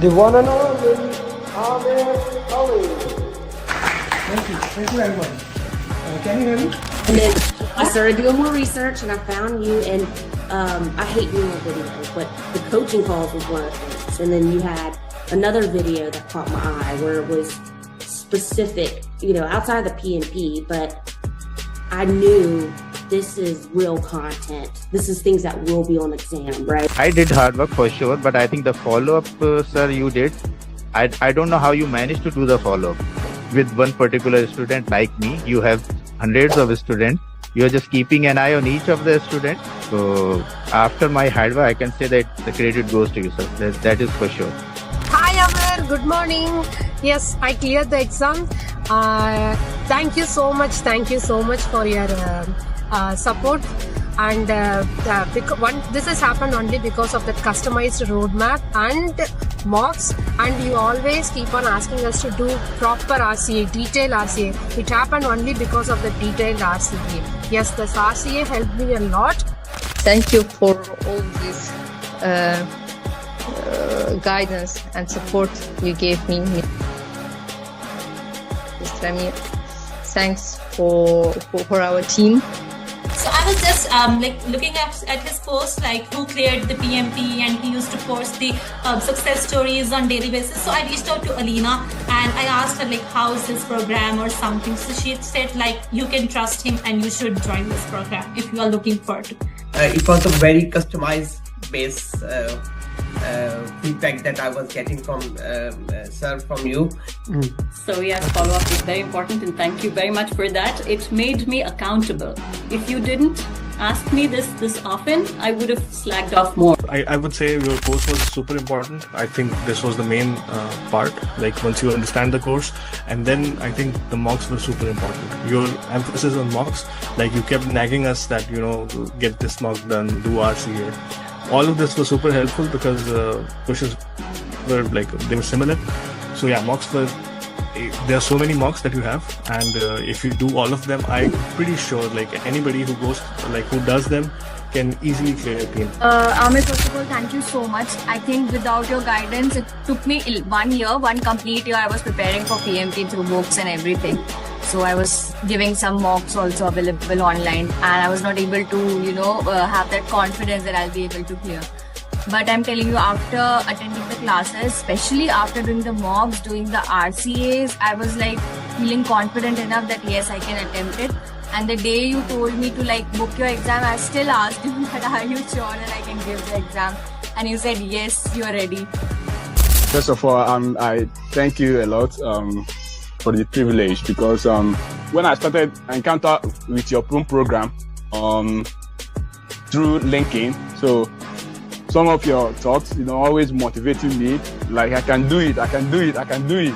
The one and only Ali. Thank you everyone. Can you hear me? And then I started doing more research and I found you, and I hate doing videos, but the coaching calls was one of the things. And then you had another video that caught my eye where it was specific, outside of the PMP, but I knew this is real content. This is things that will be on exam, right? I did hard work for sure, but I think the follow-up, sir, you did. I don't know how you managed to do the follow-up. With one particular student like me, you have hundreds of students. You're just keeping an eye on each of the students. So after my hard work, I can say that the credit goes to you, sir. That is for sure. Hi Amir, good morning. Yes, I cleared the exam. Thank you so much. Thank you so much for your support. And this has happened only because of the customized roadmap and mocks, and you always keep on asking us to do proper RCA, detailed RCA. It happened only because of the detailed RCA. Yes, this RCA helped me a lot. Thank you for all this guidance and support you gave me, Mr. Amir. Thanks for our team. So I was just looking at his post, who cleared the PMP, and he used to post the success stories on daily basis. So I reached out to Alina and I asked her how's his program or something. So she said you can trust him and you should join this program if you are looking for it. It was a very customized base feedback that I was getting from sir, from you. So yes, follow-up is very important, and thank you very much for that. It made me accountable. If you didn't ask me this often, I would have slacked off more. I would say your course was super important. I think this was the main part, once you understand the course, and then I think the mocks were super important. Your emphasis on mocks, you kept nagging us that, get this mock done, do RCA. All of this was super helpful because questions were they were similar. So yeah, mocks were, there are so many mocks that you have, and if you do all of them, I'm pretty sure anybody who goes, who does them can easily clear a PMP. Amir, first of all, thank you so much. I think without your guidance, it took me one complete year. I was preparing for PMP through books and everything. So I was giving some mocks also available online, and I was not able to, have that confidence that I'll be able to clear. But I'm telling you, after attending the classes, especially after doing the mocks, doing the RCAs, I was feeling confident enough that yes, I can attempt it. And the day you told me to book your exam, I still asked you that are you sure that I can give the exam? And you said yes, you're ready. First of all, I thank you a lot for the privilege, because when I started encounter with your program through LinkedIn, so some of your talks, always motivating me, I can do it, I can do it, I can do it.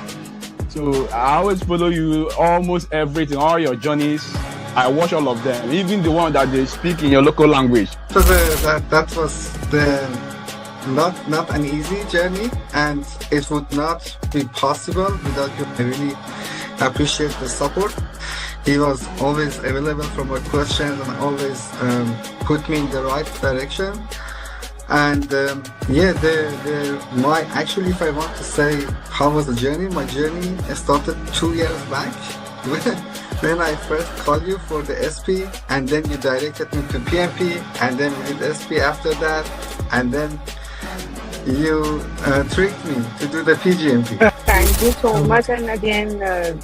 So I always follow you, almost everything, all your journeys. I watch all of them, even the one that they speak in your local language. So that was not an easy journey, and it would not be possible without you. I really appreciate the support. He was always available for my questions and always put me in the right direction. And actually, if I want to say how was the journey, my journey started 2 years back. Then I first called you for the SP, and then you directed me to PMP, and then we did SP after that, and then you tricked me to do the PGMP. Thank you so much, and again,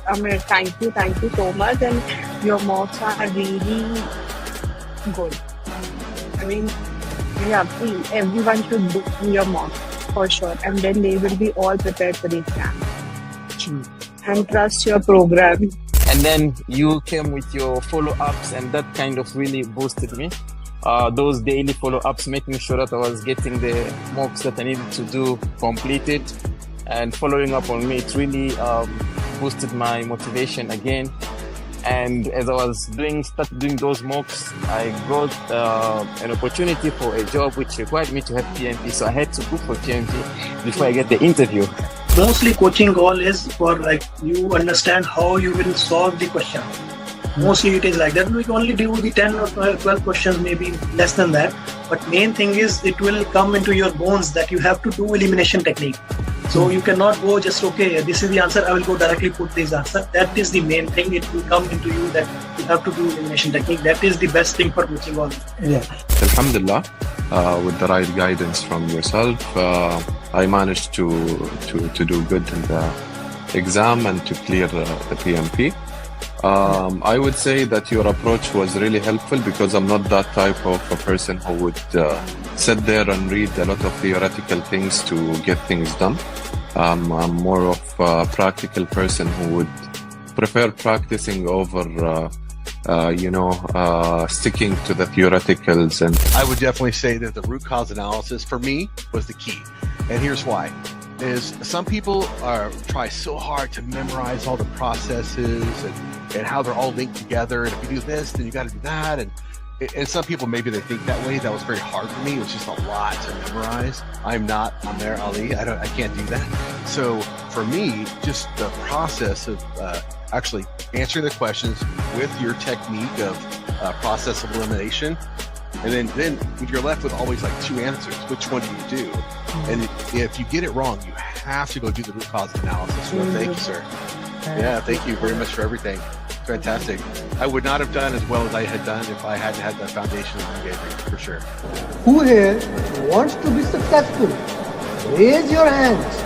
Amir, thank you so much, and your mocks are really good. I mean, everyone should do your mocks for sure, and then they will be all prepared for the exam. And trust your program. And then you came with your follow-ups, and that kind of really boosted me. Those daily follow-ups, making sure that I was getting the mocks that I needed to do completed and following up on me, it really boosted my motivation again. And as I was started doing those mocks, I got an opportunity for a job which required me to have PMP, so I had to go for PMP before I get the interview. Mostly coaching goal is for you understand how you will solve the question. Mostly it is like that. We can only do the 10 or 12 questions, maybe less than that. But main thing is it will come into your bones that you have to do elimination technique. So you cannot go just, okay, this is the answer, I will go directly put this answer. That is the main thing. It will come into you that you have to do elimination technique. That is the best thing for coaching all. Yeah. Alhamdulillah, with the right guidance from yourself, I managed to do good in the exam and to clear the PMP. I would say that your approach was really helpful because I'm not that type of a person who would sit there and read a lot of theoretical things to get things done. I'm more of a practical person who would prefer practicing over sticking to the theoreticals. And I would definitely say that the root cause analysis for me was the key. And here's why. Is some people try so hard to memorize all the processes and how they're all linked together. And if you do this, then you got to do that. And some people, maybe they think that way. That was very hard for me. It was just a lot to memorize. I'm not Amer Ali. I can't do that. So for me, just the process of actually answering the questions with your technique of process of elimination. And then if you're left with always like two answers, which one do you do? And if you get it wrong, you have to go do the root cause analysis. So thank you, sir. Yeah, thank you very much for everything. Fantastic. I would not have done as well as I had done if I hadn't had the foundation that you gave me, for sure. Who here wants to be successful? Raise your hands.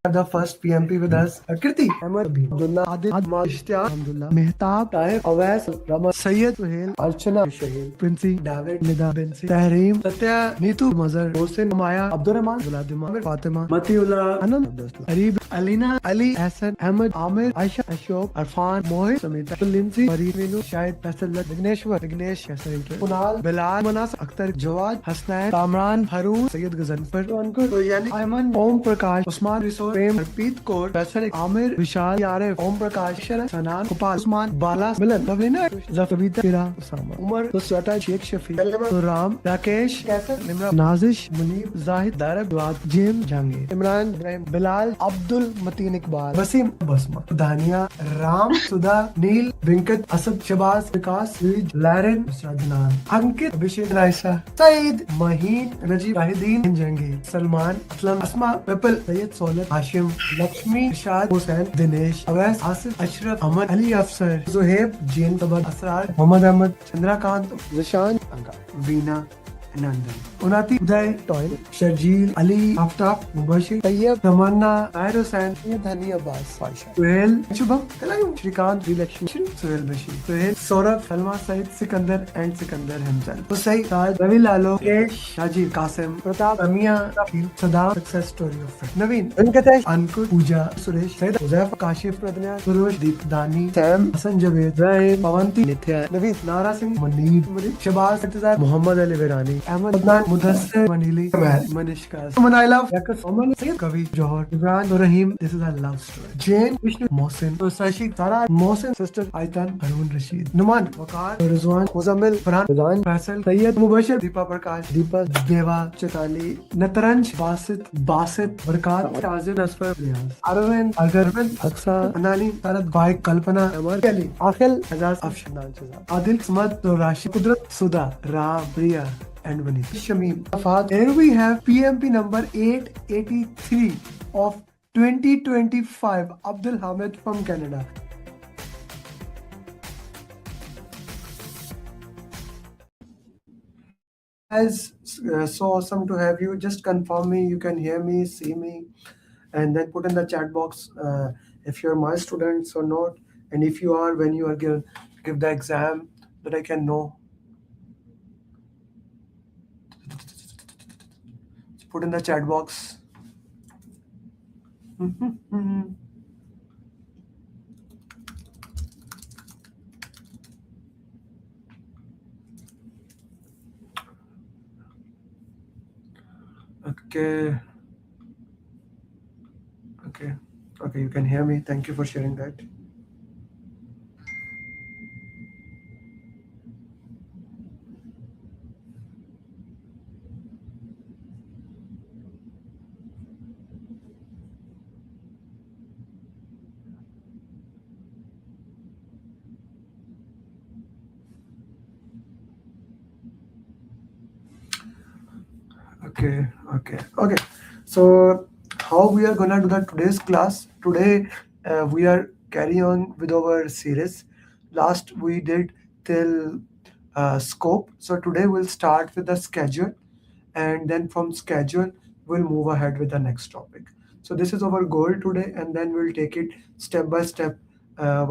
The first PMP with us, Kirti, Ahmed, Abdullah, Adil, Ishtiaq, Alhamdulillah, Mehtab, Taif, Awais, Rama, Sayyid, Suhail, Archana, Shahil, Princy, David, Nida, Bensi, Tahreem, Satya, Neetu, Mazhar, Hossein, Maya, Abdurrahman, Vladimir, Fatima, Matiullah, Anand, Arib, Alina, Ali, Hassan, Ahmed, Amir, Aisha, Ashok, Arfan, Mohit, Samita, Lindsay, Farid, Venu, Shahid, Faisal, Vigneshwar, Vignesh, Kunal, Bilal, Manas, Akhtar, Jawad, Hasnain, Kamran, Harun, Sayyid Ghazanfar, Ankur, Yani, Ayman, Om Prakash, Usman, Risor, Prem, Harpreet Kaur, Faisal, Amir, Vishal, Yaref, Om Prakash, Sharan, Sanan, Gopal, Usman, Bala, Milan, Lavlina, Zafabita, Kira, Usama, Umar, Tuswata, Sheikh Shafi, Ram, Rakesh, Kaisar, Nimra, Nazish, Munib, Zahid, Darab, Duat, Jim, Jangir, Imran, Ibrahim, Bilal, Abdul, Mateen Iqbal, Wasim, Basma, Dania, Ram, Sudha, Neil, Vinkat, Asad, Shabaz, Vikas, Rij, Laren, Nusradnan, Ankit, Abhishek, Raisa, Saeed, Maheen, Rajiv, Rahideen, Jangir, Salman, Aslam, Asma, Pepal, Sayyid, Solat, Hashim, Lakshmi, Shad, Hussain, Dinesh, Awais, Asif, Ashraf, Aman, Ali Afsar, Zuhaib, Jain, Tabad, Asrar, Muhammad Ahmad, Chandrakant, Zishan, Anga, Veena, Nandan, Unati, Uday, Toil, Sharjeel, Ali, Aftab, Mubashir, Tayyab, Tamanna, Tahir Hussain, Dhani Abbas, Faisha, Suhail, Shubham, Kalayum, Shrikant, Vilakshmi, Suhail Bashir, Suhail, Saurabh, Salma, Said, Sikandar, and Sikandar himself. Hussain, Raj, Ravi Lalo, Kesh, Rajiv, Qasim, Pratap, Amia, Sadam, success story of friend. Naveen, Venkatesh, Ankur, Pooja, Suresh, Said, Uzaif, Kashif, Pradnya, Surosh, Deep, Dani, Sam, Hasan Javed, Rahim, Pavanti, Nithya, Naveen, Nara Singh, Manib, Shabaz, Satizar, Muhammad Ali Virani, Ahmed Adnan, Mudassir, Manili, Manishka, Manaila, Yakas, Oman, Sayyid Kavi, Johar, Ibran, Rahim. This is a love story. Jane, Vishnu, Mohsin, Sashi, Tara, Mohsin, sister, Aitan, Harun Rashid, Numan, Wakar, Rizwan, Muzammil, Farhan, Rizwan, Faisal, Sayyid, Mubashir, Deepa Prakash, Deepa, Deva, Chitali, Nataranj, Basit, Barkat, Tazir, Nasfar, Riyaz, Arvind, Agarvind, Aksa, Anani, Tarad, Bhai, Kalpana, Amar, Kelly, Akhil, Azaz, Afshanan, Adil, Smad, Rashi, Kudrat, Sudha, Ra, Priya, and Vanith. Shamim. Here we have PMP number 883 of 2025, Abdul Hamid from Canada. Guys, so awesome to have you. Just confirm me, you can hear me, see me, and then put in the chat box if you're my students or not, and if you are, when you are give the exam, that I can know. Put in the chat box. Okay, you can hear me. Thank you for sharing that. Okay. So how we are gonna do the today's class. Today we are carry on with our series. Last we did till scope. So today we'll start with the schedule, and then from schedule we'll move ahead with the next topic. So this is our goal today, and then we'll take it step by step,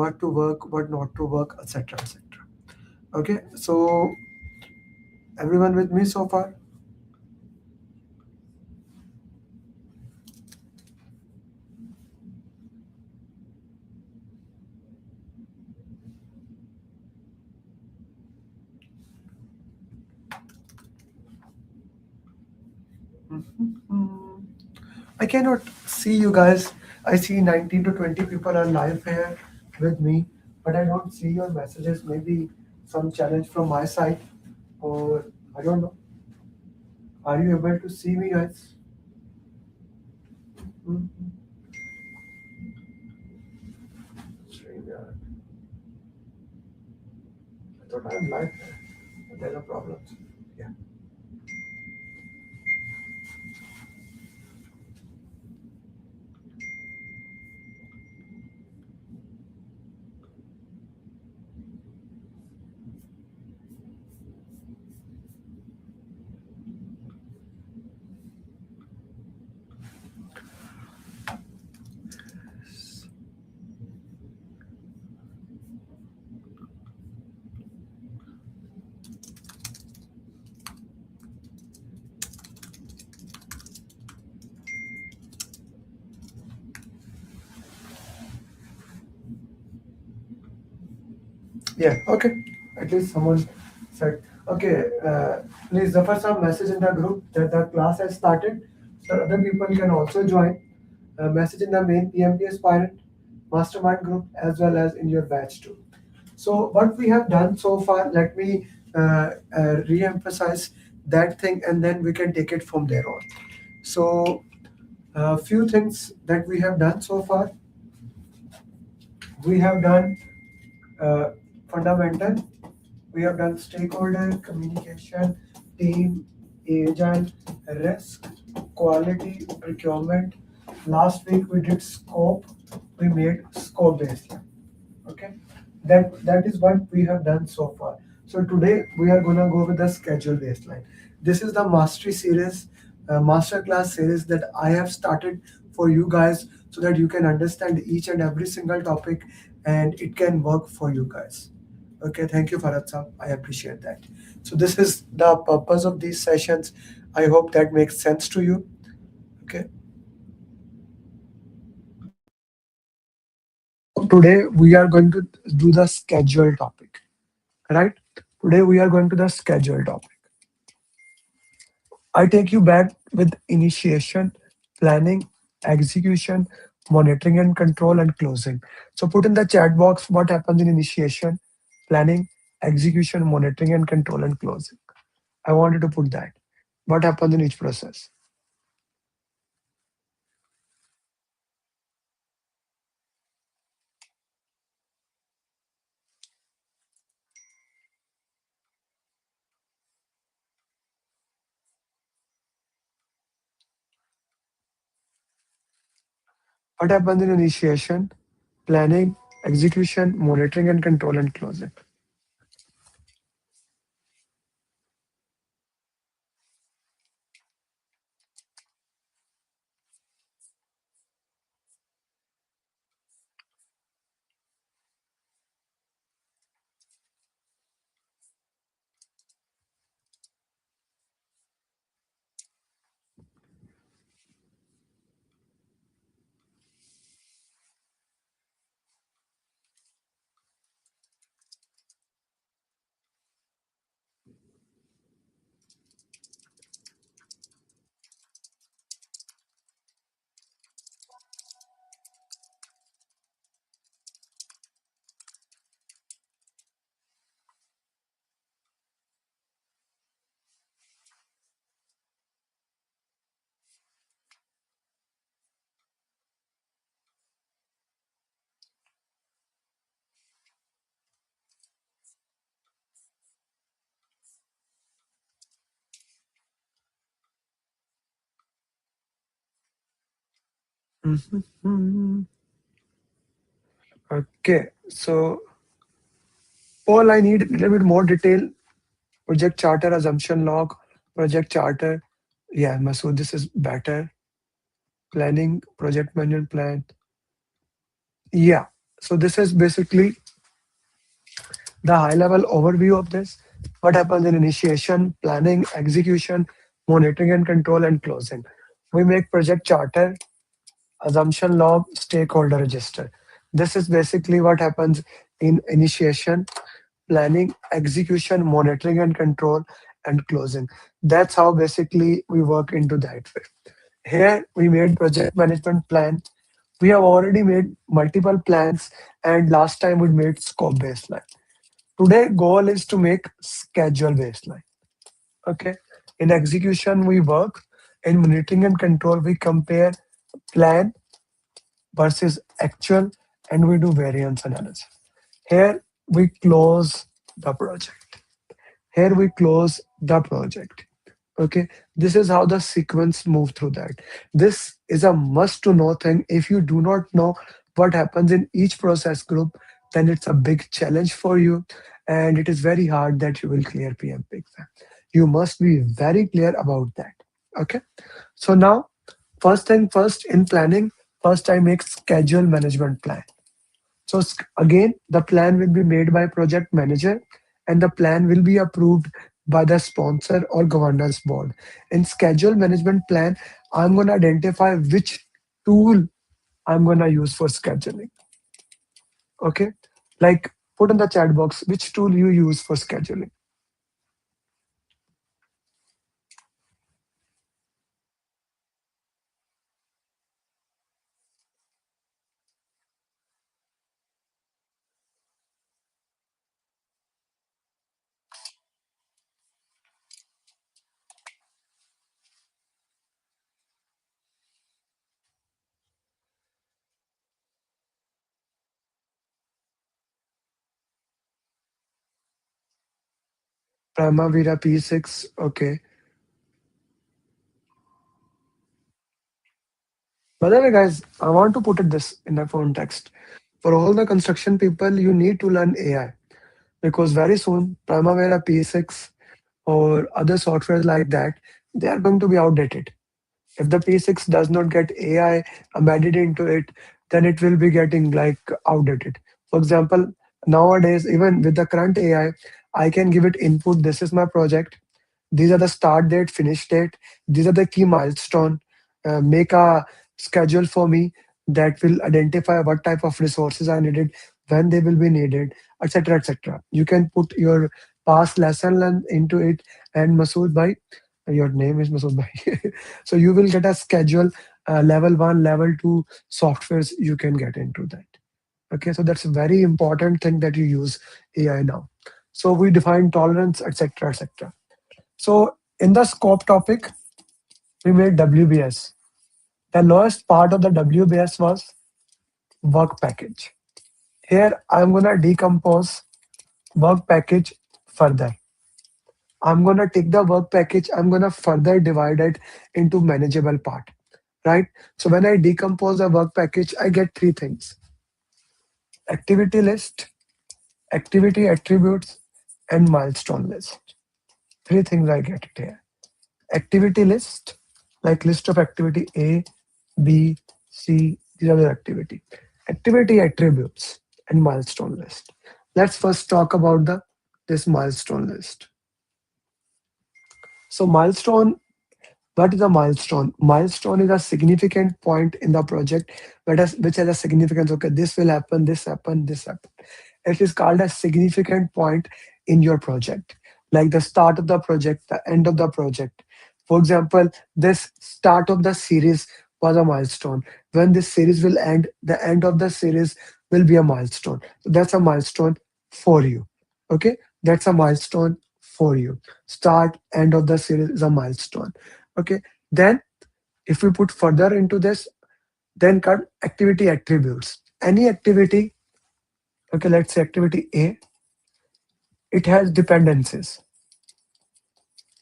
what to work, what not to work, etc., etc. Okay, so everyone with me so far? Mhm. I cannot see you guys. I see 19 to 20 people are live here with me, but I don't see your messages. Maybe some challenge from my side, or I don't know. Are you able to see me, guys? Mhm. StreamYard. I thought I'm live here, but there are problems. Yeah. Yeah, okay. At least someone said, okay, please refer some message in the group that the class has started so other people can also join. Message in the main PMP aspirant mastermind group as well as in your batch too. So what we have done so far, let me re-emphasize that thing and then we can take it from there on. So a few things that we have done so far. We have done fundamental. We have done stakeholder communication, team, agent, risk, quality, procurement. Last week we did scope. We made scope baseline. Okay, that is what we have done so far. So today we are gonna go with the schedule baseline. This is the mastery series, master class series that I have started for you guys so that you can understand each and every single topic and it can work for you guys. Okay, thank you, Farad Saab. I appreciate that. So this is the purpose of these sessions. I hope that makes sense to you. Okay. Today we are going to do the schedule topic. Right? Today we are going to the schedule topic. I take you back with initiation, planning, execution, monitoring and control, and closing. So put in the chat box what happens in initiation, planning, execution, monitoring and control, and closing. I wanted to put that. What happens in each process? What happens in initiation, planning, execution, monitoring and control, and closing? Okay, so Paul, I need a little bit more detail. Project charter, assumption log, project charter. Yeah, Masood, this is better. Planning, project management plan. Yeah, so this is basically the high level overview of this. What happens in initiation, planning, execution, monitoring and control, and closing. We make project charter, assumption log, stakeholder register. This is basically what happens in initiation, planning, execution, monitoring and control, and closing. That's how basically we work into that way. Here we made project management plan. We have already made multiple plans, and last time we made scope baseline. Today goal is to make schedule baseline. Okay. In execution we work. In monitoring and control we compare plan versus actual, and we do variance analysis. Here we close the project. Here we close the project. Okay, this is how the sequence move through that. This is a must to know thing. If you do not know what happens in each process group, then it's a big challenge for you, and it is very hard that you will clear PMP exam. You must be very clear about that. Okay, so now first thing first, in planning, first I make schedule management plan. So again, the plan will be made by project manager, and the plan will be approved by the sponsor or governance board. In schedule management plan, I'm going to identify which tool I'm going to use for scheduling. Okay, like put in the chat box which tool you use for scheduling. Primavera P6. Okay. By the way, guys, I want to put it this in the context. For all the construction people, you need to learn AI, because very soon Primavera P6 or other softwares like that, they are going to be outdated. If the P6 does not get AI embedded into it, then it will be getting like outdated. For example, nowadays, even with the current AI, I can give it input. This is my project. These are the start date, finish date. These are the key milestone. Make a schedule for me that will identify what type of resources are needed, when they will be needed, etc., etc. You can put your past lesson learned into it, and Masood bhai, your name is Masood bhai. So you will get a schedule, level 1, level 2 softwares you can get into that. Okay, so that's a very important thing that you use AI now. So we define tolerance, etc., etc. So in the scope topic, we made WBS. The lowest part of the WBS was work package. Here I'm gonna decompose work package further. I'm gonna take the work package, I'm gonna further divide it into manageable part, right? So when I decompose the work package, I get three things: activity list, activity attributes, and milestone list. Three things I get it here. Activity list, like list of activity A, B, C, these are the activity. Activity attributes and milestone list. Let's first talk about this milestone list. So milestone, what is a milestone? Milestone is a significant point in the project which has a significance. Okay, this will happen, this happen, this happen. It is called a significant point in your project, like the start of the project, the end of the project. For example, this start of the series was a milestone. When this series will end, the end of the series will be a milestone. So that's a milestone for you. Okay, that's a milestone for you. Start, end of the series is a milestone. Okay, then if we put further into this, then come activity attributes. Any activity, okay, let's say activity A, it has dependencies.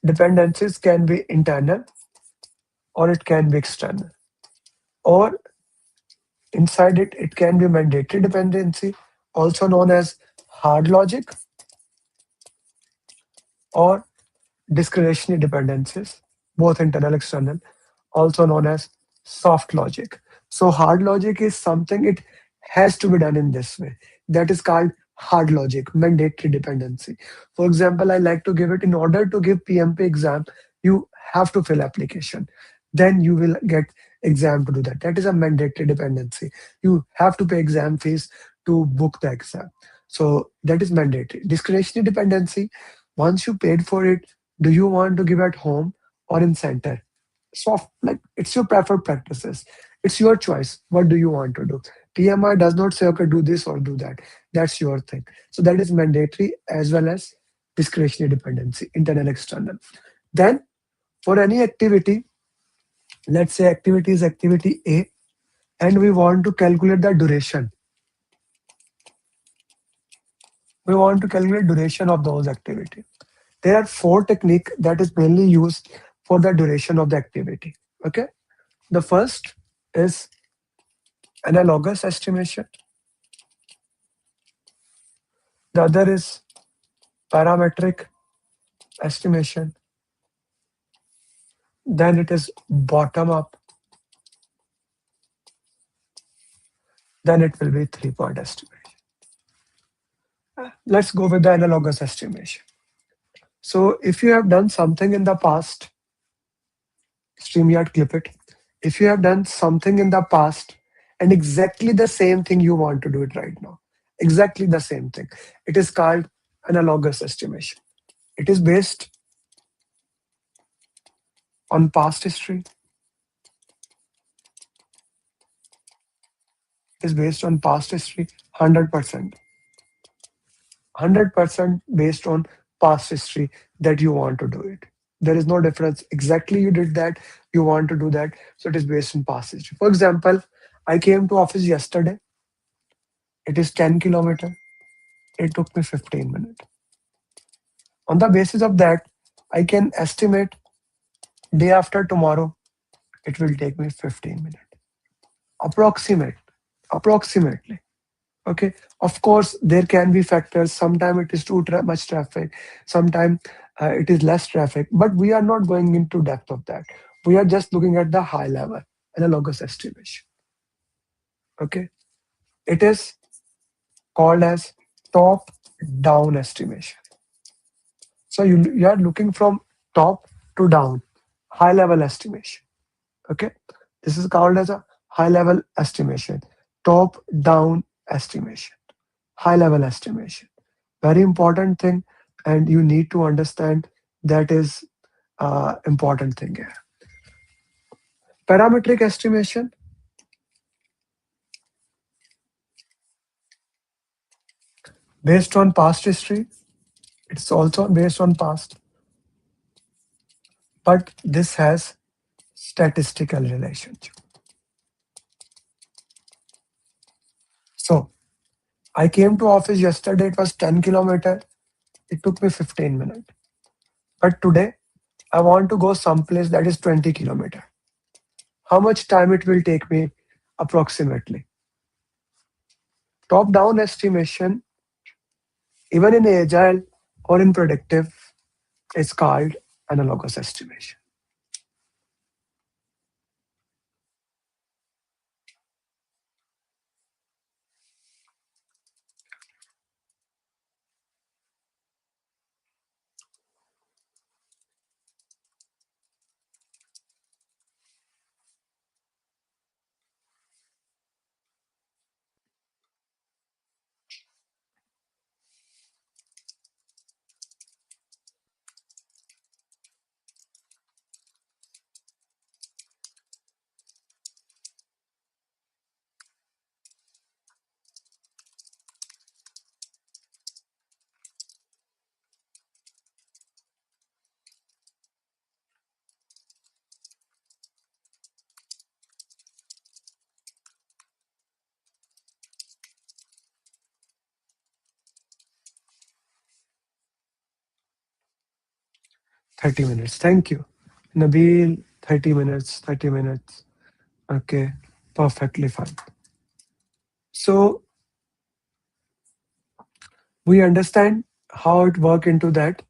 Dependencies can be internal or it can be external. Or Inside it, it can be mandatory dependency, also known as hard logic, or discretionary dependencies, both internal and external, also known as soft logic. So hard logic is something it has to be done in this way. That is called hard logic, mandatory dependency. For example, I like to give it, in order to give PMP exam, you have to fill application. Then you will get exam to do that. That is a mandatory dependency. You have to pay exam fees to book the exam. So that is mandatory. Discretionary dependency, once you paid for it, do you want to give at home or in center? Soft, like it's your preferred practices. It's your choice. What do you want to do? PMI does not say, okay, do this or do that. That's your thing. So that is mandatory as well as discretionary dependency, internal, external. Then for any activity, let's say activity is activity A, and we want to calculate the duration. We want to calculate duration of those activity. There are 4 techniques that is mainly used for the duration of the activity. Okay. The first is analogous estimation. The other is parametric estimation. Then it is bottom up. Then it will be 3-point estimation. Let's go with the analogous estimation. So if you have done something in the past, StreamYard, clip it. If you have done something in the past and exactly the same thing you want to do it right now, exactly the same thing, it is called analogous estimation. It is based on past history. It is based on past history, 100%. 100% based on past history that you want to do it. There is no difference. Exactly you did that, you want to do that. So it is based on past history. For example, I came to office yesterday. It is 10 kilometers. It took me 15 minutes. On the basis of that, I can estimate day after tomorrow, it will take me 15 minutes. Approximately. Okay. Of course, there can be factors. Sometimes it is too much traffic. Sometimes it is less traffic. But we are not going into depth of that. We are just looking at the high level analogous estimation. Okay. It is called as top-down estimation. So you are looking from top to down, high level estimation. Okay. This is called as a high level estimation, top down estimation, high level estimation. Very important thing, and you need to understand that is important thing here. Parametric estimation. Based on past history, it's also based on past, but this has statistical relationship. So I came to office yesterday, it was 10 kilometers. It took me 15 minutes. But today, I want to go someplace that is 20 kilometers. How much time it will take me approximately? Top-down estimation, even in agile or in predictive, is called analogous estimation. Thirty minutes. Thank you. Nabil, 30 minutes, 30 minutes. Okay, perfectly fine. So we understand how it work into that.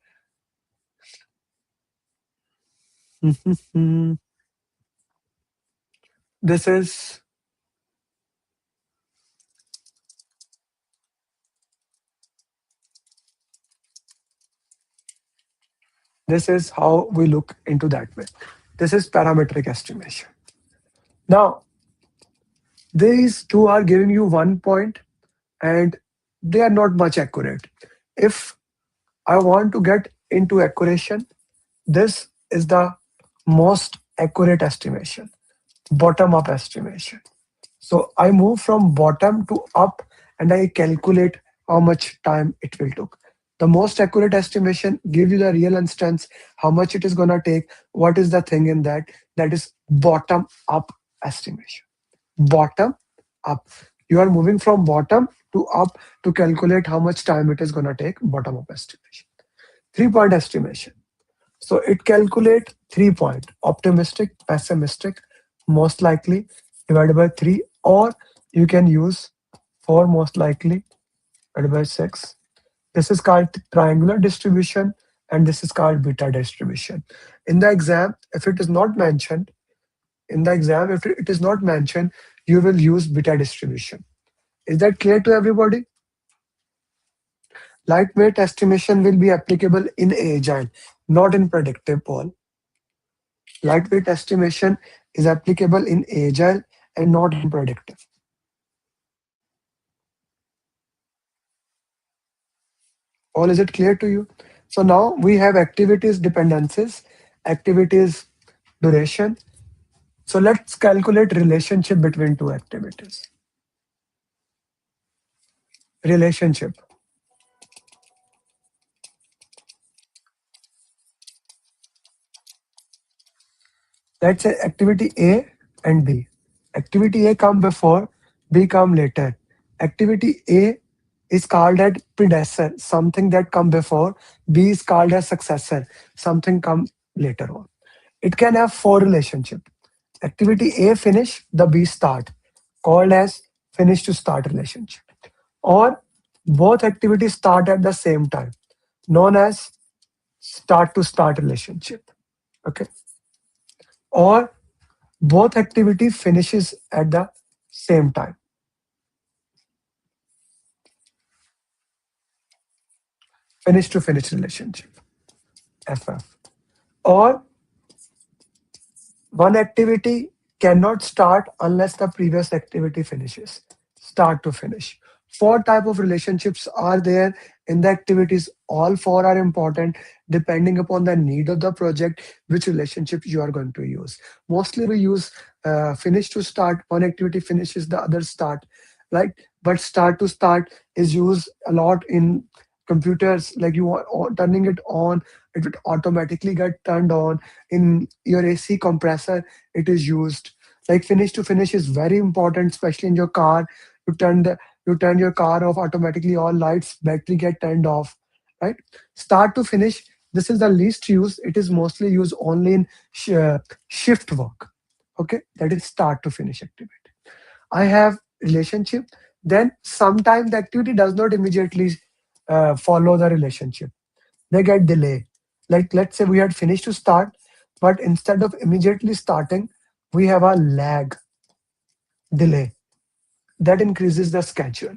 This is how we look into that way. This is parametric estimation. Now, these two are giving you 1 point and they are not much accurate. If I want to get into accuracy, this is the most accurate estimation, bottom up estimation. So I move from bottom to up and I calculate how much time it will take. The most accurate estimation gives you the real instance, how much it is going to take, what is the thing in that. That is bottom up estimation. Bottom up. You are moving from bottom to up to calculate how much time it is going to take, bottom up estimation. 3-point estimation. So it calculates 3 point, optimistic, pessimistic, most likely divided by 3, or you can use 4 most likely divided by 6. This is called triangular distribution and this is called beta distribution. In the exam, if it is not mentioned, you will use beta distribution. Is that clear to everybody? Lightweight estimation will be applicable in agile, not in predictive, Paul. Lightweight estimation is applicable in agile and not in predictive. All is it clear to you? So now we have activities dependencies, activities duration. So let's calculate relationship between two activities. Relationship. Let's say activity A and B. Activity A come before, B come later. Activity A is called as predecessor, something that come before. B is called as successor, something come later on. It can have 4 relationship. Activity A finish, the B start, called as finish to start relationship. Or both activities start at the same time, known as start to start relationship. Okay. Or both activity finishes at the same time. Finish to finish relationship, FF. Or one activity cannot start unless the previous activity finishes, start to finish. 4 type of relationships are there in the activities. All 4 are important depending upon the need of the project, which relationship you are going to use. Mostly we use finish to start. One activity finishes, the other start, right? But start to start is used a lot in computers, like you are turning it on, it would automatically get turned on. In your AC compressor, it is used. Like finish to finish is very important, especially in your car. You turn your car off automatically, all lights, battery get turned off, right? Start to finish, this is the least used. It is mostly used only in shift work. Okay, that is start to finish activity. I have relationship. Then sometimes the activity does not immediately follow the relationship. They get delay. Like let's say we had finished to start, but instead of immediately starting, we have a lag, delay. That increases the schedule.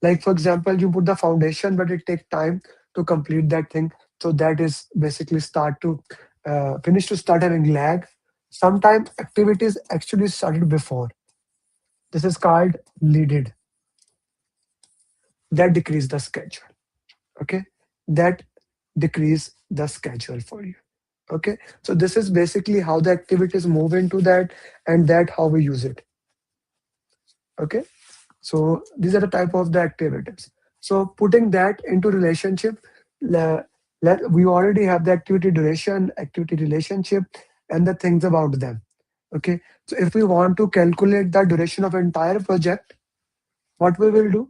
Like for example, you put the foundation, but it takes time to complete that thing. So that is basically start to finish to start having lag. Sometimes activities actually started before. This is called leaded. That decrease the schedule. Okay, that decrease the schedule for you. Okay, so this is basically how the activities move into that, and that how we use it. Okay, so these are the type of the activities. So putting that into relationship, we already have the activity duration, activity relationship, and the things about them. Okay, so if we want to calculate the duration of entire project, what we will do?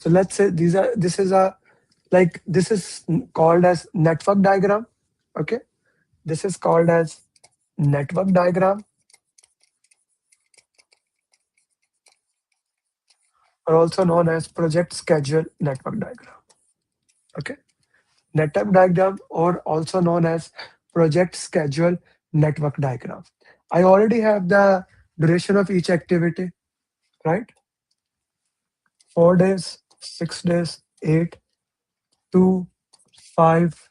So let's say this is called as network diagram. Okay, this is called as network diagram, or also known as project schedule network diagram. Okay, network diagram, or also known as project schedule network diagram. I already have the duration of each activity, right? 4 days, 6 days, 8, 2, 5,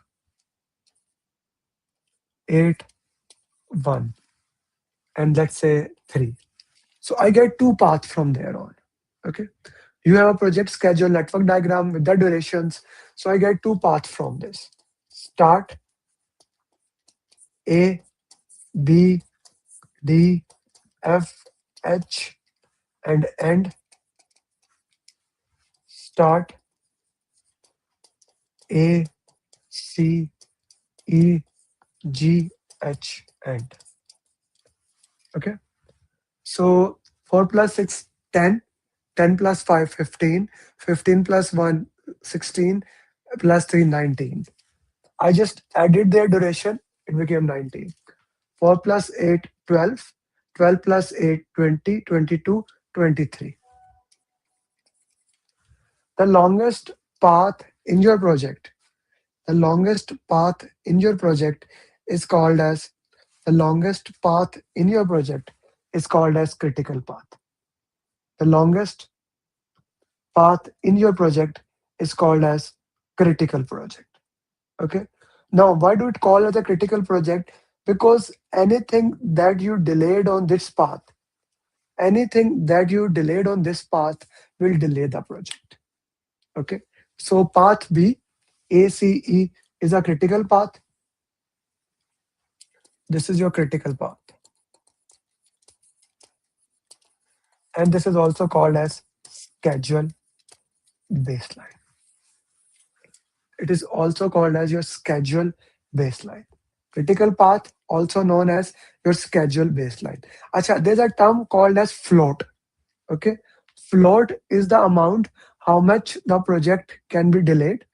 8, 1, and let's say 3. So I get 2 paths from there on. Okay. You have a project schedule network diagram with the durations. So I get 2 paths from this. Start A, B, D, F, H, and end start A, C, E, G, H, end. Okay. So 4 plus 6, 10. 10 plus 5, 15. 15 plus 1, 16. Plus 3, 19. I just added their duration. It became 19. 4 plus 8, 12. 12 plus 8, 20. 22, 23. The longest path in your project. The longest path in your project is called as critical path. The longest path in your project is called as critical project. Okay. Now, why do it call as a critical project? Because anything that you delayed on this path, will delay the project. Okay. So path B, ACE, is a critical path. This is your critical path. And this is also called as schedule baseline. It is also called as your schedule baseline. Critical path, also known as your schedule baseline. Acha, there's a term called as float. Okay, float is the amount how much the project can be delayed.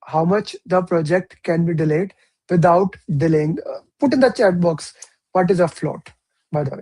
How much the project can be delayed without delaying. Put in the chat box what is a float, by the way.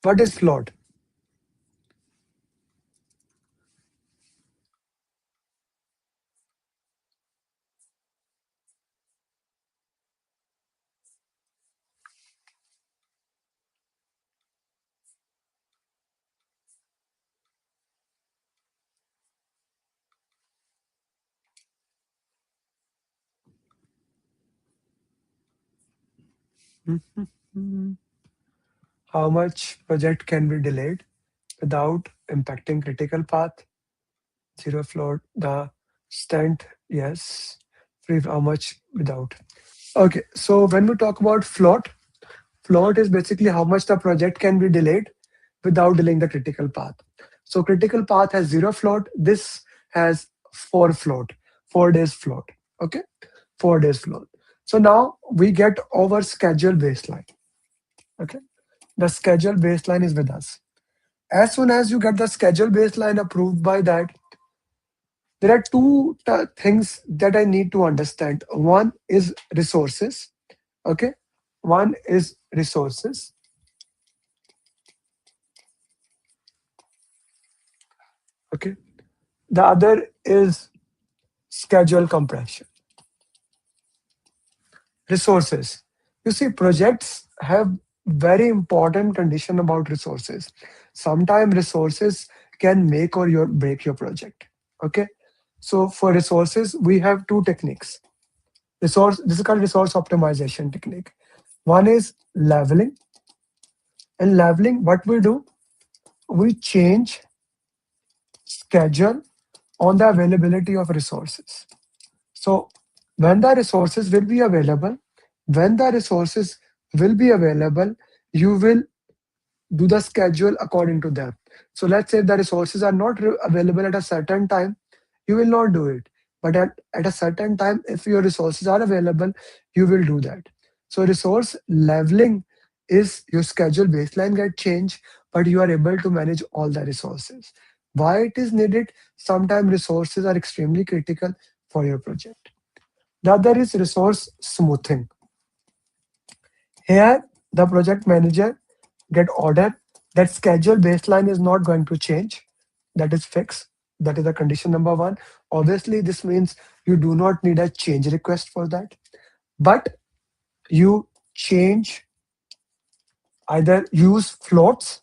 What is float? How much project can be delayed without impacting critical path? Zero float, the stent, yes. Free, how much without? Okay, so when we talk about float is basically how much the project can be delayed without delaying the critical path. So critical path has 0 float. This has 4 float, 4 days float. Okay, 4 days float. So now we get our schedule baseline. Okay, the schedule baseline is with us. As soon as you get the schedule baseline approved by that, there are two things that I need to understand. One is resources. Okay, one is resources. Okay. The other is schedule compression. Resources. You see, projects have very important condition about resources. Sometimes resources can make or break your project. Okay. So for resources, we have two techniques. This is called resource optimization technique. One is leveling. In leveling, what we do, we change schedule on the availability of resources. So when the resources will be available, you will do the schedule according to them. So let's say the resources are not available at a certain time, you will not do it. But at a certain time, if your resources are available, you will do that. So resource leveling is your schedule baseline get changed, but you are able to manage all the resources. Why it is needed? Sometimes resources are extremely critical for your project. The other is resource smoothing. Here, the project manager get order that schedule baseline is not going to change. That is fixed. That is the condition number one. Obviously, this means you do not need a change request for that, but you change, either use floats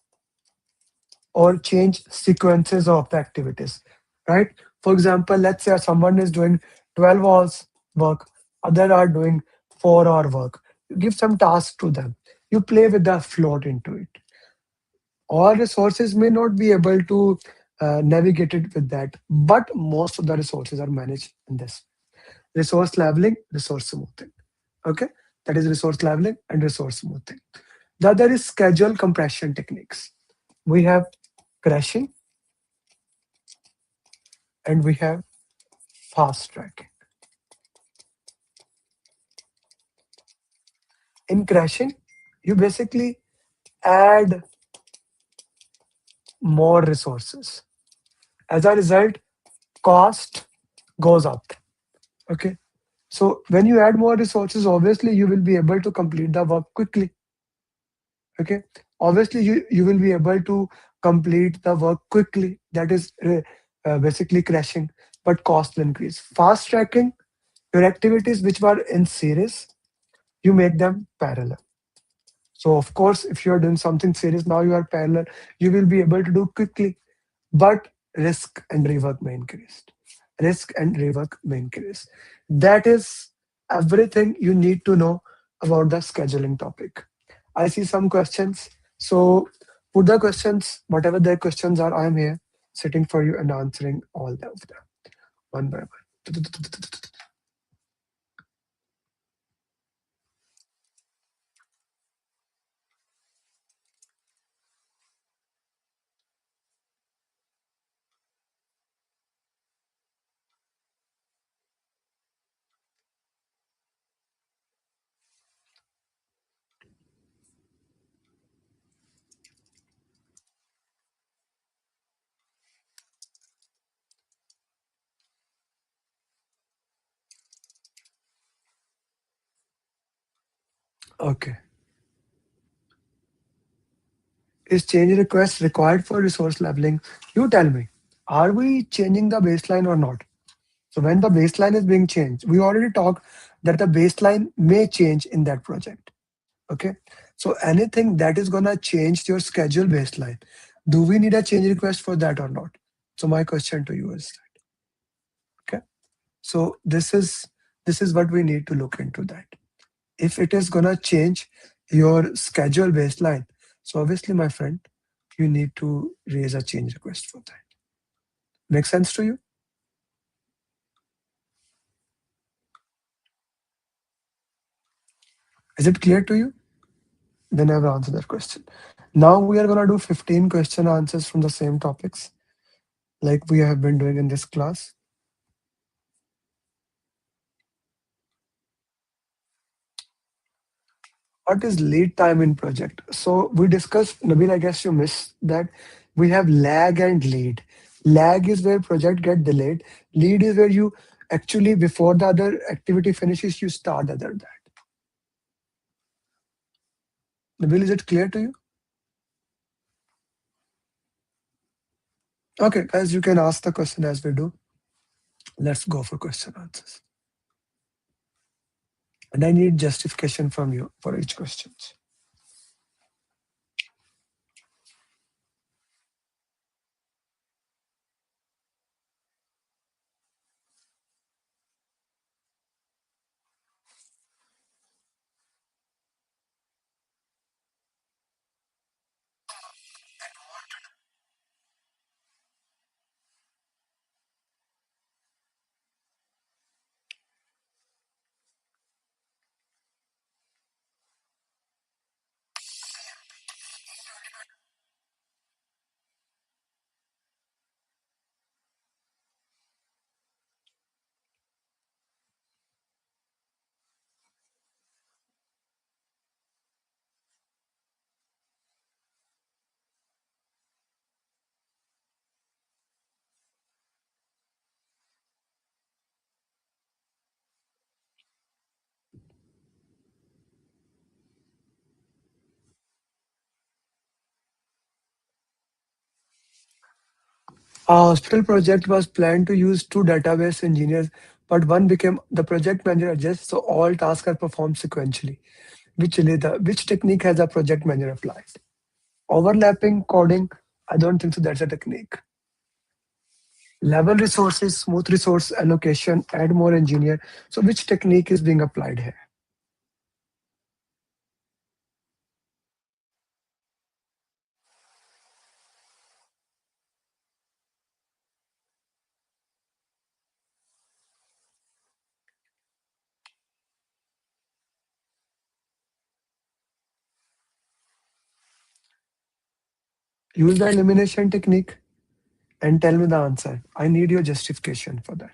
or change sequences of the activities, right? For example, let's say someone is doing 12 hours work, other are doing 4-hour work. You give some task to them. You play with the float into it. All resources may not be able to navigate it with that, but most of the resources are managed in this. Resource leveling, resource smoothing. Okay, that is resource leveling and resource smoothing. The other is schedule compression techniques. We have crashing and we have fast tracking. In crashing, you basically add more resources. As a result, cost goes up. Okay. So when you add more resources, obviously you will be able to complete the work quickly. Okay. Obviously you will be able to complete the work quickly. That is basically crashing, but cost will increase. Fast tracking, your activities which were in series, you make them parallel. So of course, if you are doing something serious, now you are parallel, you will be able to do quickly, but risk and rework may increase. Risk and rework may increase. That is everything you need to know about the scheduling topic. I see some questions. So put the questions, whatever the questions are, I am here sitting for you and answering all of them one by one. Okay. Is change request required for resource leveling? You tell me, are we changing the baseline or not? So when the baseline is being changed, we already talked that the baseline may change in that project. Okay. So anything that is going to change your schedule baseline, do we need a change request for that or not? So my question to you is that. Okay. So this is what we need to look into that. If it is going to change your schedule baseline, so obviously, my friend, you need to raise a change request for that. Make sense to you? Is it clear to you? Then I will answer that question. Now we are going to do 15 question answers from the same topics like we have been doing in this class. What is lead time in project? So we discussed, Nabil, I guess you missed that we have lag and lead. Lag is where project get delayed. Lead is where you actually, before the other activity finishes, you start other that. Nabil, is it clear to you? Okay, guys, you can ask the question as we do. Let's go for question answers. And I need justification from you for each question. Our hospital project was planned to use 2 database engineers, but one became the project manager adjusts, so all tasks are performed sequentially. Which technique has a project manager applied? Overlapping coding, I don't think so that's a technique. Level resources, smooth resource allocation, add more engineer. So which technique is being applied here? Use the elimination technique and tell me the answer. I need your justification for that.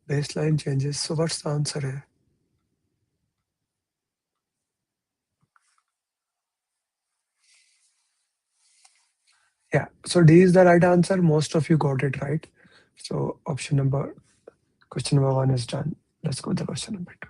Baseline changes. So what's the answer here? Yeah, so D is the right answer. Most of you got it right. So question number 1 is done. Let's go to the question number 2.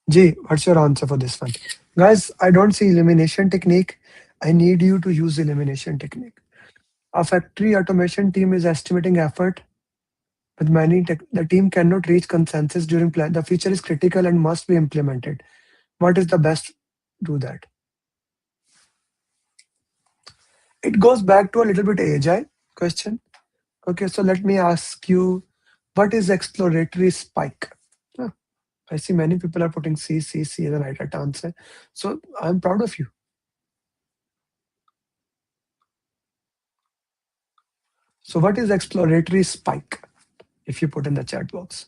G, what's your answer for this one? Guys, I don't see elimination technique. I need you to use elimination technique. A factory automation team is estimating effort with the team cannot reach consensus during plan. The feature is critical and must be implemented. What is the best do that? It goes back to a little bit agile question. Okay, so let me ask you, what is exploratory spike? I see many people are putting C as the right answer. So I'm proud of you. So what is exploratory spike? If you put in the chat box.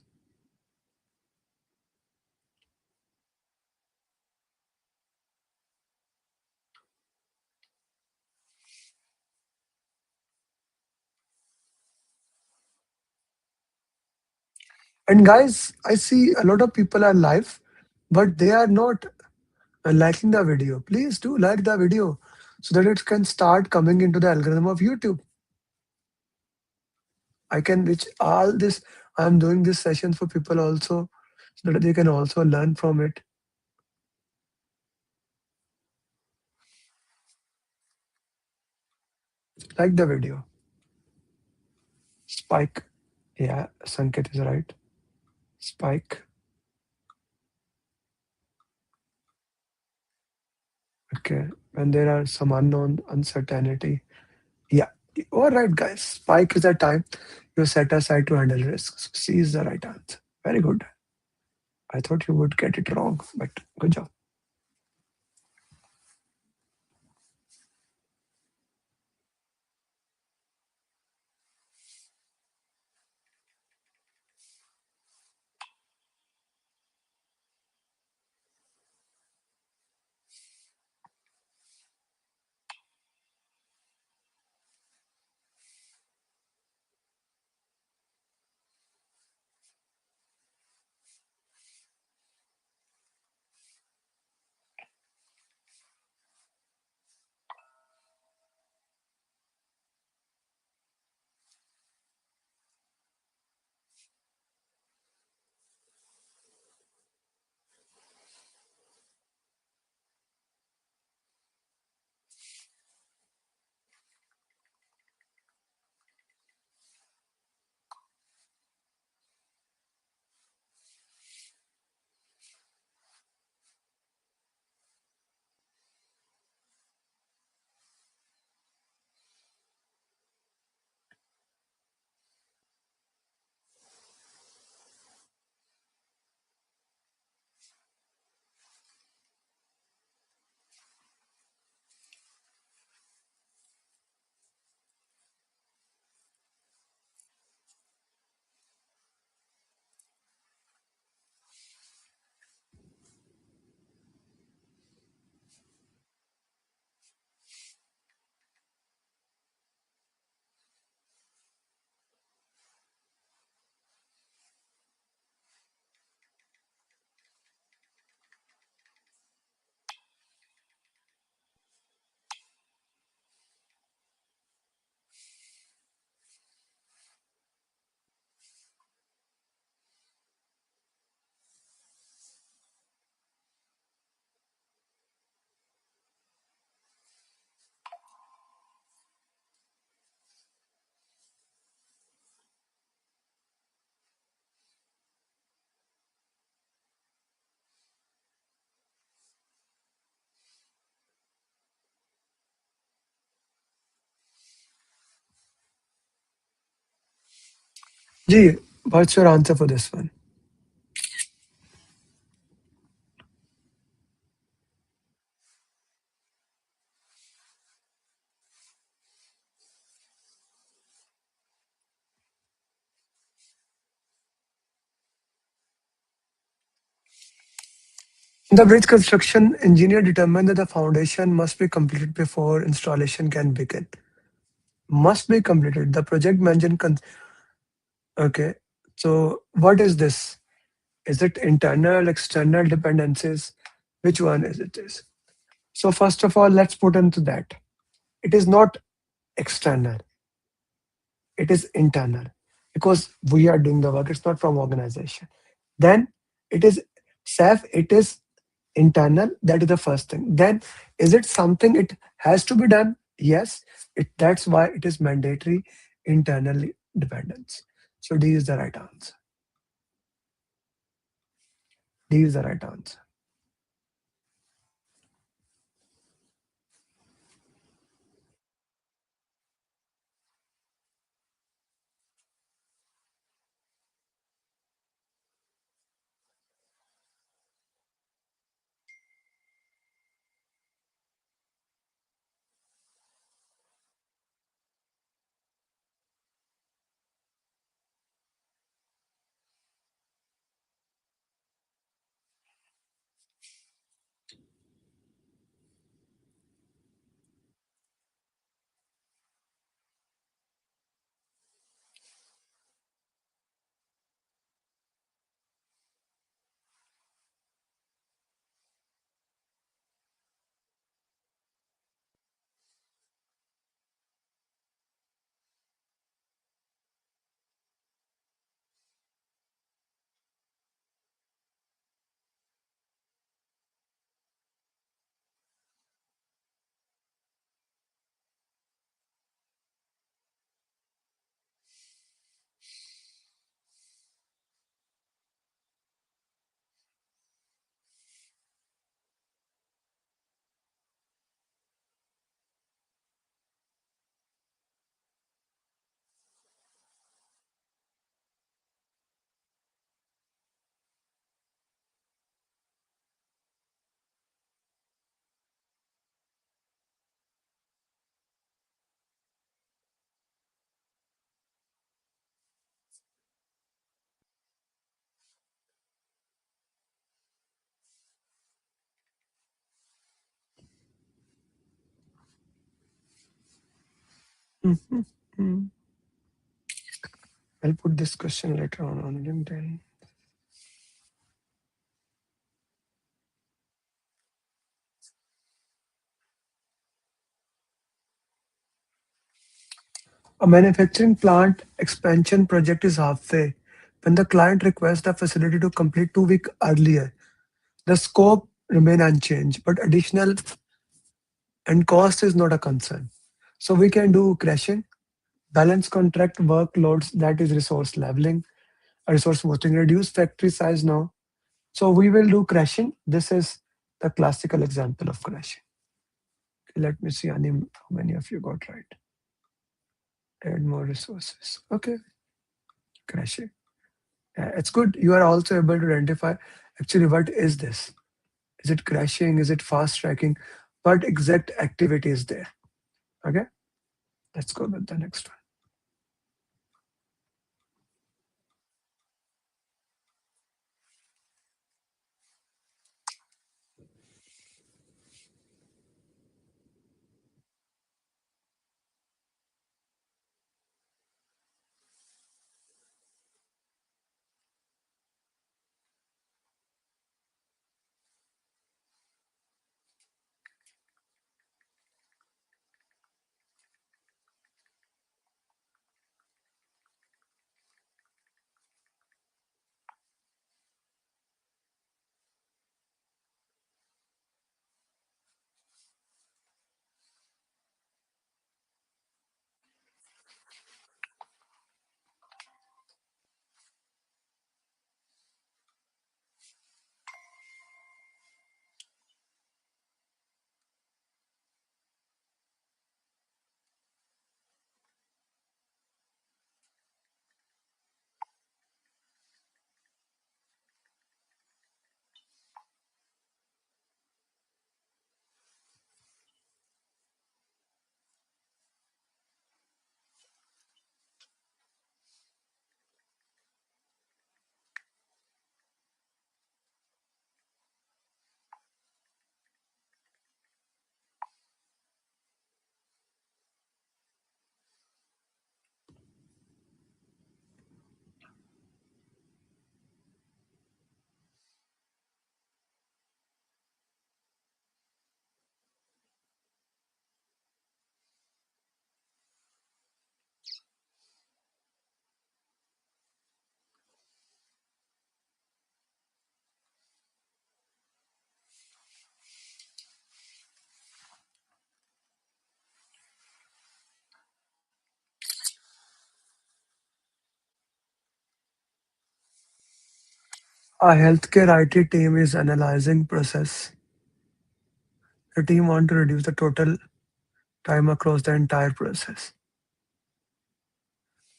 And guys, I see a lot of people are live, but they are not liking the video. Please do like the video so that it can start coming into the algorithm of YouTube. I can reach all this. I'm doing this session for people also so that they can also learn from it. Like the video. Spike. Yeah, Sanket is right. Spike. Okay. When there are some unknown uncertainty. Yeah. All right, guys. Spike is the time you set aside to handle risks. C is the right answer. Very good. I thought you would get it wrong, but good job. Ji, what's your answer for this one? The bridge construction engineer determined that the foundation must be completed before installation can begin. Must be completed. The project mentioned. Okay. So what is this? Is it internal, external dependencies? Which one is it is? So first of all, let's put into that. It is not external. It is internal because we are doing the work. It's not from organization. Then it is self. It is internal. That is the first thing. Then is it something it has to be done? Yes. That's why it is mandatory internal dependence. So D is the right answer. D is the right answer. Mhm. I'll put this question later on LinkedIn. A manufacturing plant expansion project is halfway when the client requests the facility to complete 2 weeks earlier. The scope remain unchanged, but additional and cost is not a concern. So we can do crashing, balance contract workloads, that is resource leveling, resource boosting, reduce factory size now. So we will do crashing. This is the classical example of crashing. Okay, let me see how many of you got right. Add more resources. Okay, crashing. It's good. You are also able to identify actually what is this? Is it crashing? Is it fast tracking? What exact activity is there? Okay, let's go with the next one. A healthcare IT team is analyzing process. The team want to reduce the total time across the entire process.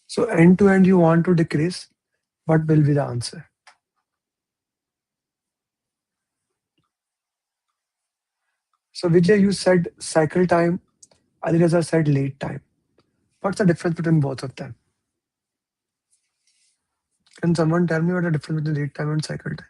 So end to end, you want to decrease. What will be the answer? So Vijay, you said cycle time. Alireza said lead time. What's the difference between both of them? Can someone tell me what the difference between lead time and cycle time?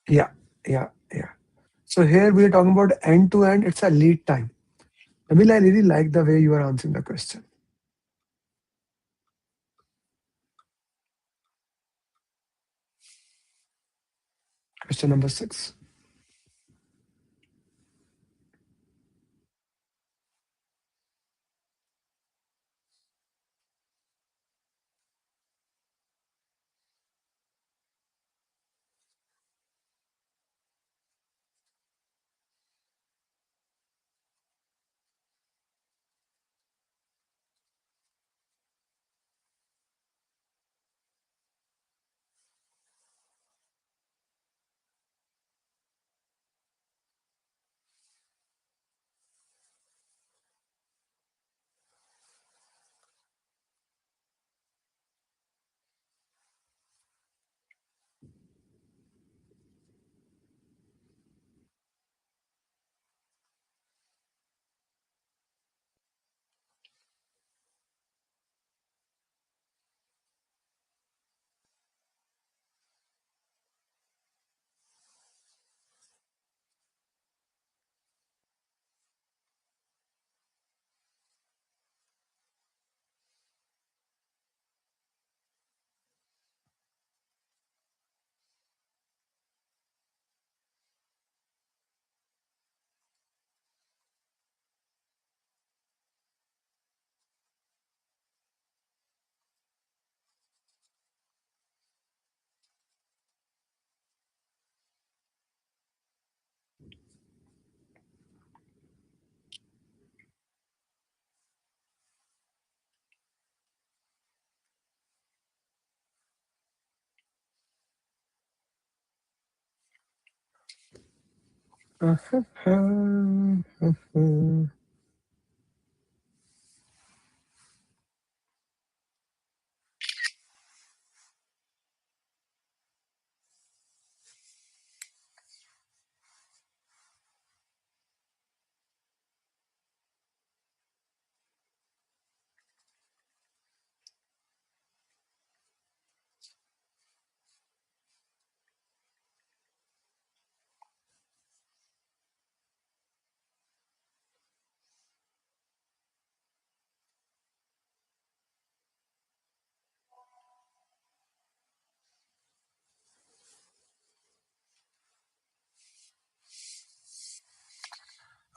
Yeah, yeah, yeah. So here we are talking about end to end. It's a lead time. Nabil, I really like the way you are answering the question. Question number 6.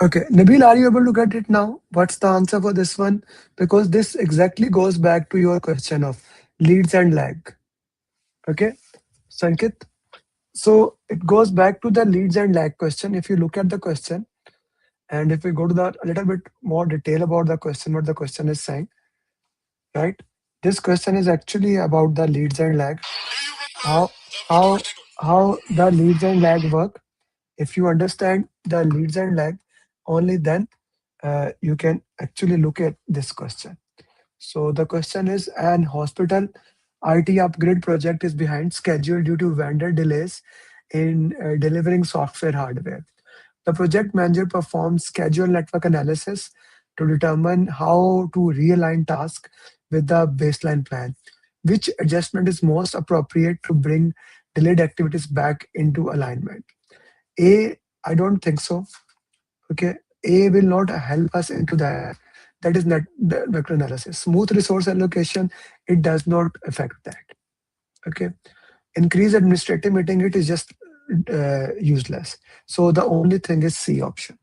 Okay, Nabil, are you able to get it now? What's the answer for this one? Because this exactly goes back to your question of leads and lag. Okay, Sankit. So it goes back to the leads and lag question. If you look at the question, and if we go to the a little bit more detail about the question, what the question is saying, right? This question is actually about the leads and lag. How how how the leads and lag work. If you understand the leads and lag, only then you can actually look at this question. So the question is, an hospital IT upgrade project is behind schedule due to vendor delays in delivering software hardware. The project manager performs schedule network analysis to determine how to realign tasks with the baseline plan. Which adjustment is most appropriate to bring delayed activities back into alignment? A, I don't think so. Okay, A will not help us into that. That is not the vector analysis. Smooth resource allocation, it does not affect that. Okay, increase administrative meeting, it is just useless. So the only thing is C option.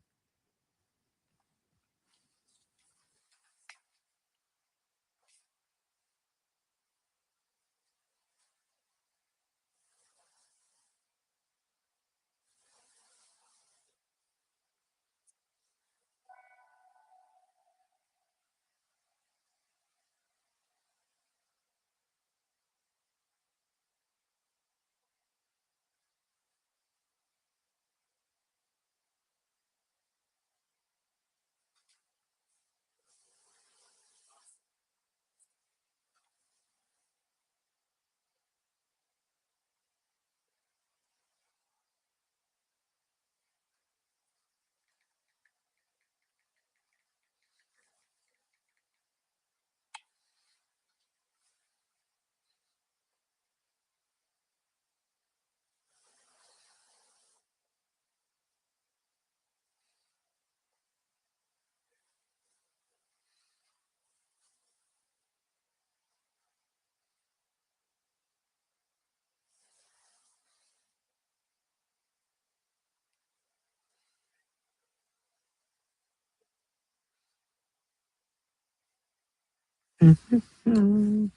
Mhm.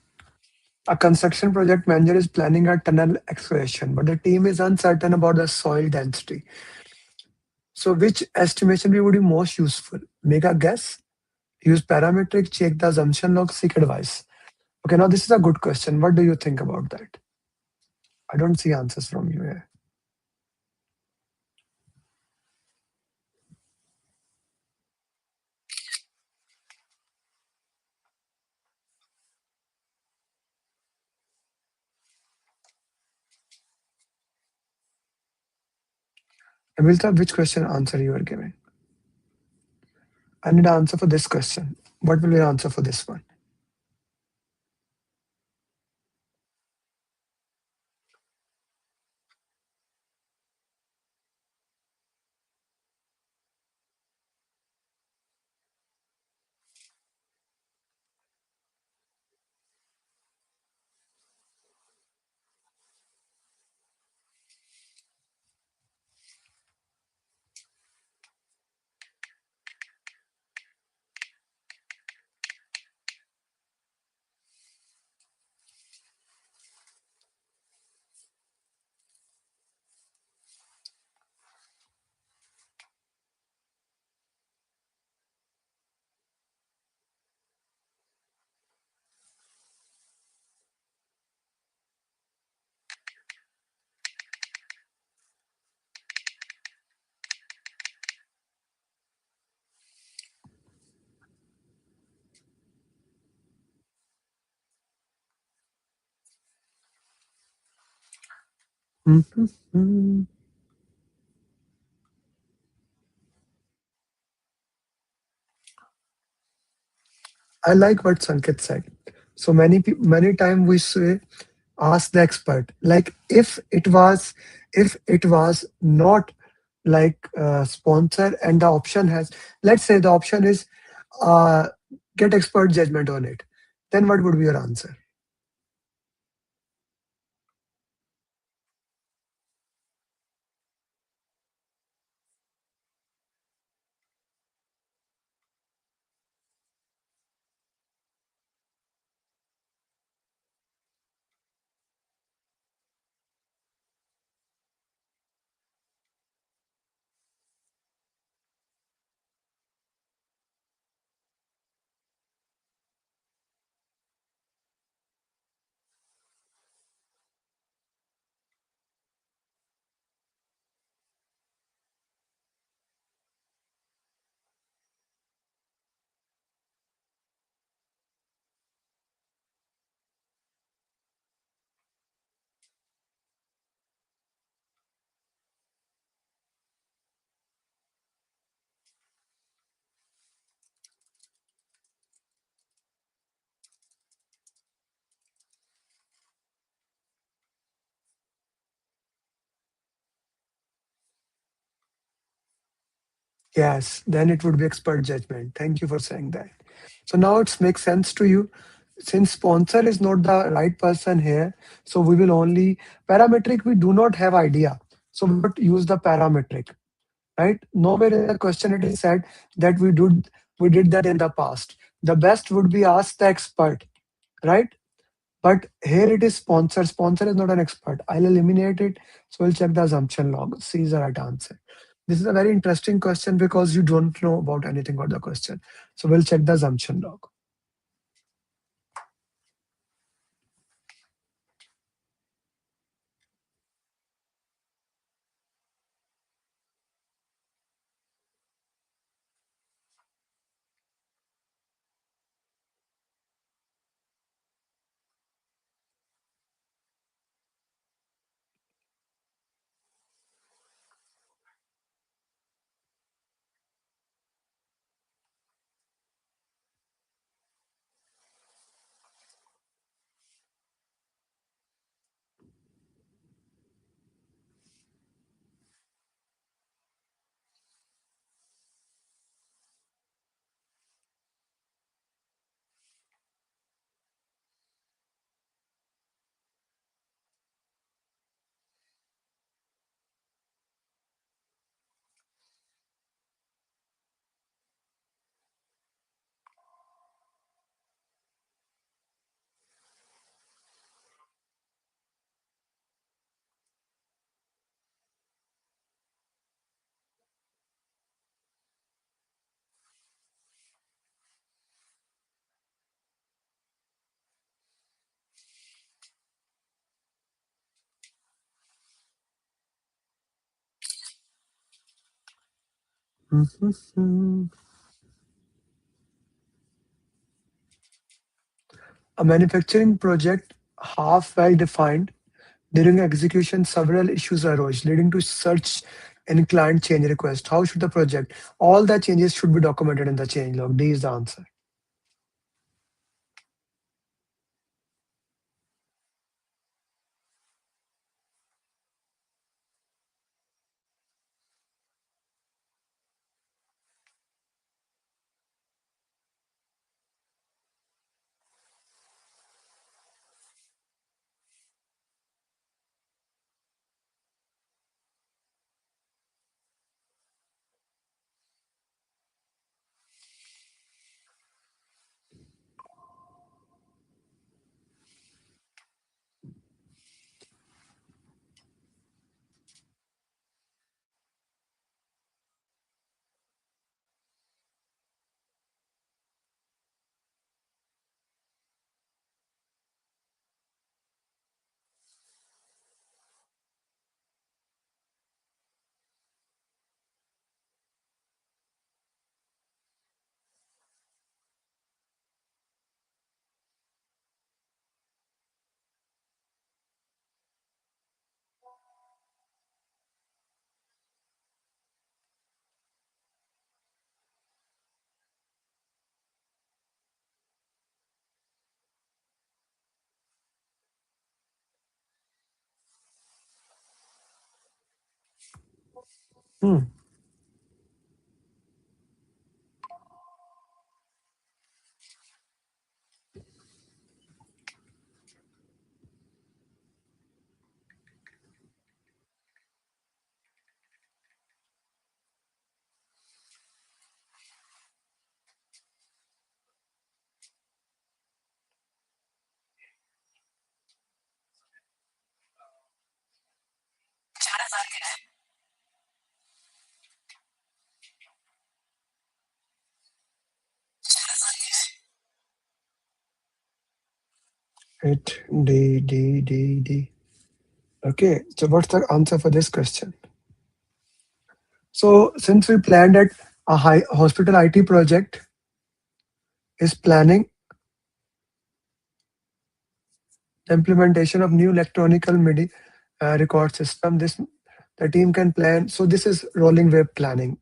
A construction project manager is planning a tunnel excavation, but the team is uncertain about the soil density. So, which estimation would be most useful? Make a guess, use parametric, check the assumption log, seek advice. Okay, now this is a good question. What do you think about that? I don't see answers from you here. Amilta, which question answer you are giving? I need an answer for this question. What will be the answer for this one? Mhm. I like what Sanket said. So many time we say ask the expert. Like if it was not like sponsor and the option has, let's say the option is uh, get expert judgment on it, then what would be your answer? Yes, then it would be expert judgment. Thank you for saying that. So now it makes sense to you. Since sponsor is not the right person here, so we will only parametric. We do not have idea, so we would use the parametric, right? Nowhere in the question it is said that we did that in the past. The best would be ask the expert, right? But here it is sponsor. Sponsor is not an expert. I'll eliminate it. So we'll check the assumption log. C is the right answer. This is a very interesting question because you don't know about anything about the question. So we'll check the assumption log. A manufacturing project half well defined. During execution, several issues arose, leading to search and client change request. How should the project? All the changes should be documented in the change log. D is the answer. D. Okay, so what's the answer for this question? So since we planned that a high hospital IT project is planning the implementation of new electronical record system, the team can plan. So this is rolling web planning.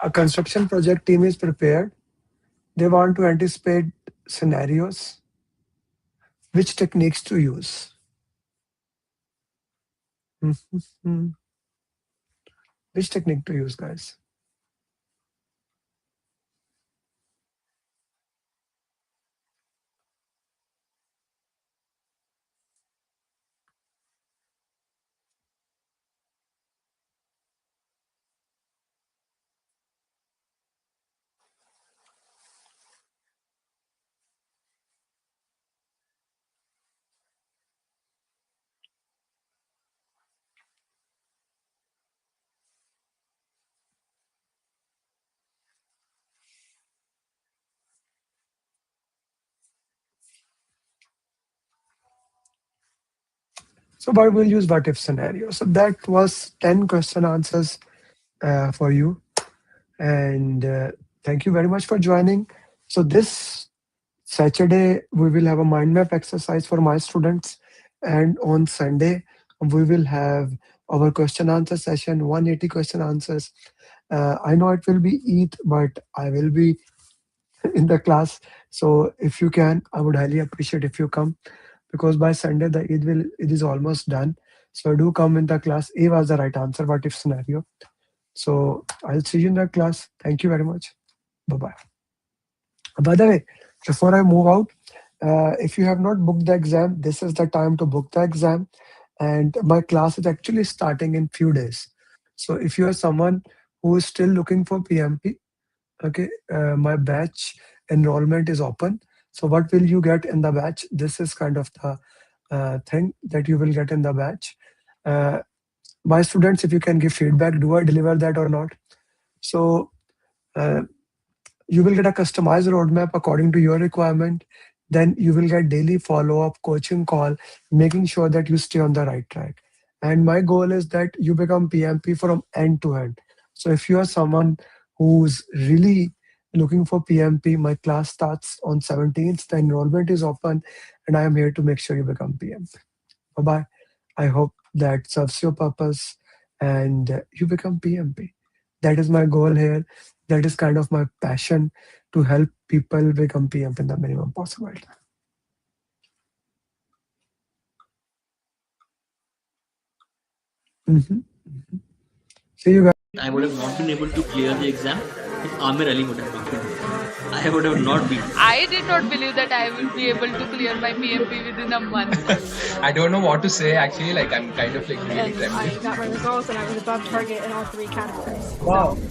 A construction project team is prepared. They want to anticipate scenarios. Which techniques to use? Which technique to use, guys? So but we'll use what if scenario. So that was 10 question answers for you. And thank you very much for joining. So this Saturday, we will have a mind map exercise for my students. And on Sunday, we will have our question answer session, 180 question answers. I know it will be Eid, but I will be in the class. So if you can, I would highly appreciate if you come, because by Sunday, the it is almost done. So do come in the class. A was the right answer, what if scenario. So I'll see you in the class. Thank you very much. Bye-bye. By the way, before I move out, if you have not booked the exam, this is the time to book the exam. And my class is actually starting in few days. So if you are someone who is still looking for PMP, okay, my batch enrollment is open. So what will you get in the batch? This is kind of the thing that you will get in the batch. My students, if you can give feedback, do I deliver that or not? So you will get a customized roadmap according to your requirement. Then you will get daily follow-up coaching call, making sure that you stay on the right track. And my goal is that you become PMP from end to end. So if you are someone who's really looking for PMP, my class starts on 17th. The enrollment is open, and I am here to make sure you become PMP. Bye-bye. I hope that serves your purpose and you become PMP. That is my goal here. That is kind of my passion, to help people become PMP in the minimum possible time. See you guys. I would have not been able to clear the exam if Amir Ali would have not been here. I would have not been. I did not believe that I will be able to clear my PMP within a month. I don't know what to say actually, like I'm kind of like really And trembling. I got my results and I was above target in all 3 categories. Wow. So